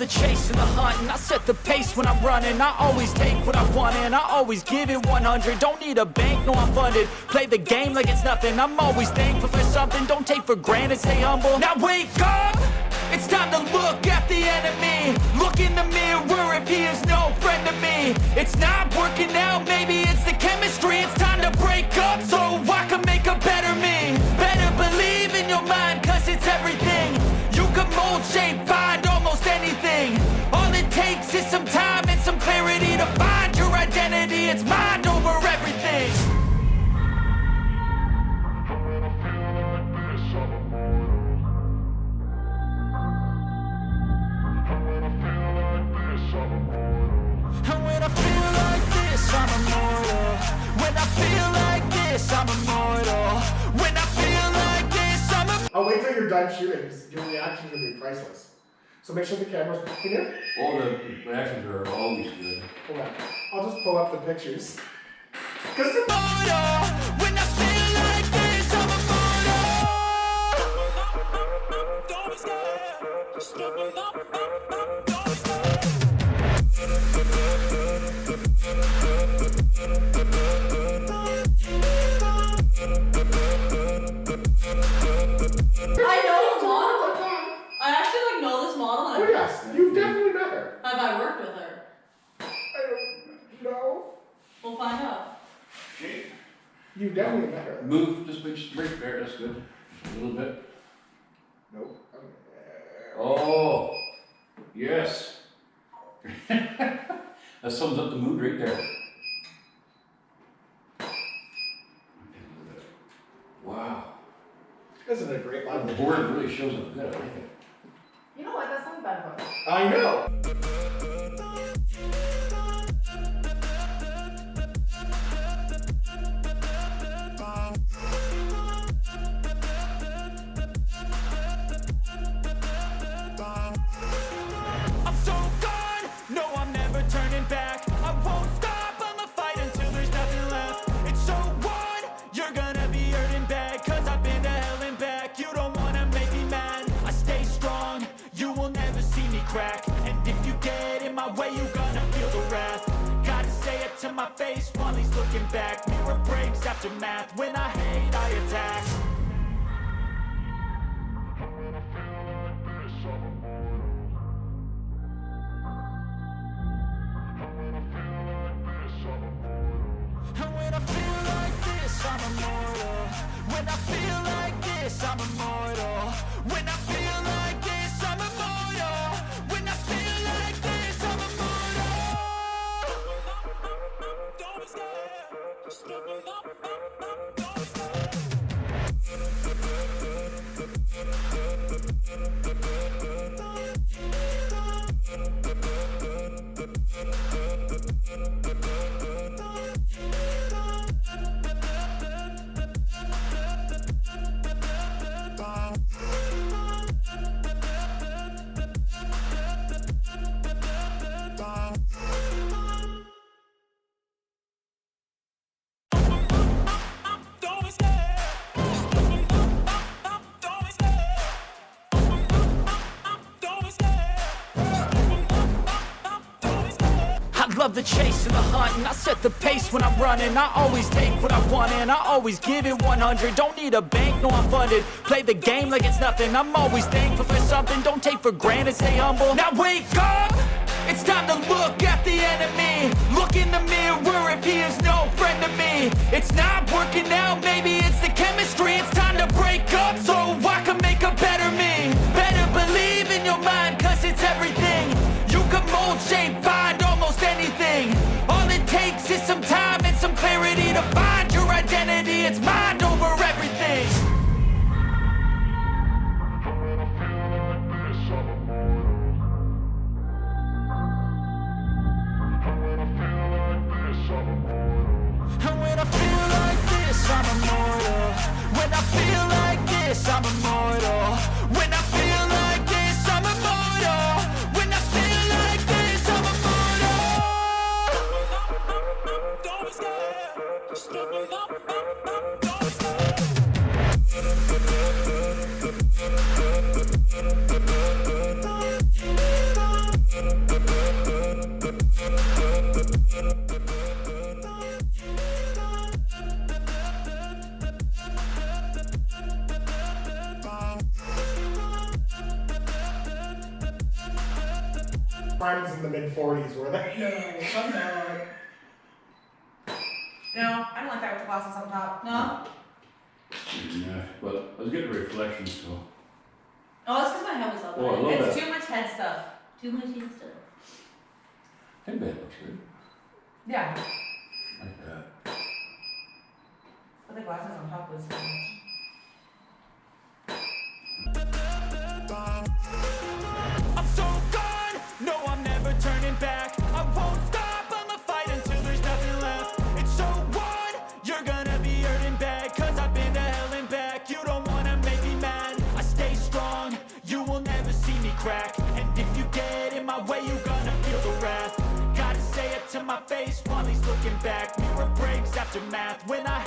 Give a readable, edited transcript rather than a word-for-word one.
the chase and the hunt, and I set the pace when I'm running. I always take what I want and I always give it 100. Don't need a bank, no I'm funded. Play the game like it's nothing. I'm always thankful for something. Don't take for granted, stay humble. Now wake up! It's time to look at the enemy. Look in the mirror if he is no friend to me. It's not working out, maybe it's the chemistry. It's time to break up so I can make a better me. Better believe in your mind, cause it's everything. You can mold, shape, find almost anything. All it takes is some time and some clarity to find your identity. It's mind over everything. And when I feel like this, I'm immortal. When I feel like this, I'm immortal. When I feel like this, I'm immortal. I'll wait till you're done shooting because your reactions will be priceless. So make sure the camera's pointed. All the reactions are always good. Hold on. I'll just pull up the pictures. Because When I feel like this, I'm immortal. Don't be scared. Just don't be I know the model. I actually know this model. oh yes, you've definitely met her. Have I worked with her? I don't know. We'll find out. You've definitely met her. Move just right there, that's good. A little bit. Nope. Oh, yes. That sums up the mood right there. Wow. Isn't it a great line? The board really shows up good, I like it. You know what? That's not a bad book. I know. I'm so gone, no I'm never turning back. I won't stop, I'ma fight until there's nothing left. It's so on, you're gonna be hurting bad. Cause I've been to hell and back. You don't wanna make me mad. I stay strong, you will never see me crack. And if you get in my way, you gonna feel the wrath. Gotta say it to my face while he's looking back. Mirror breaks after math, when I hate I attack. And when I feel like this, I'm immortal. When I feel like this, I'm immortal. When I feel like this, I'm immortal. When I feel like this, I'm immortal. Don't be scared. Just don't be love the chase and the hunt, and I set the pace when I'm running. I always take what I want and I always give it 100. Don't need a bank, no I'm funded. Play the game like it's nothing. I'm always thankful for something. Don't take for granted, stay humble. Now wake up! It's time to look at the enemy. Look in the mirror if he is no friend to me. It's not working out, maybe it's the chemistry. It's time to break up so I can make a better me. Better believe in your mind, cause it's everything. You can mold, shape, find almost anything. All it takes is some time and some clarity to find your identity. It's mind over everything. And when I feel like this, I'm immortal. When I feel like this, I'm immortal. When I feel like this, I'm immortal. When I feel like this, I'm immortal. Don't be scared. Just don't be scared. friends in the mid-40s, were they? No, I'm not. No, I don't like that with the glasses on top. No? Yeah, but I was getting reflections, so. Oh, it's because my head was up. Oh, I love It's that. too much head stuff. Too much head stuff. I think that looks good. Yeah. Like that. But the glasses on top was too much. I'm so gone, no I'm never turning back. I won't stop, I'ma fight until there's nothing left. It's so on, you're gonna be hurting bad, cause I've been to hell and back. You don't wanna make me mad, I stay strong, you will never see me crack. And if you get in my way, you gonna feel the wrath. Gotta say it to my face while he's looking back. Mirror breaks after math, when I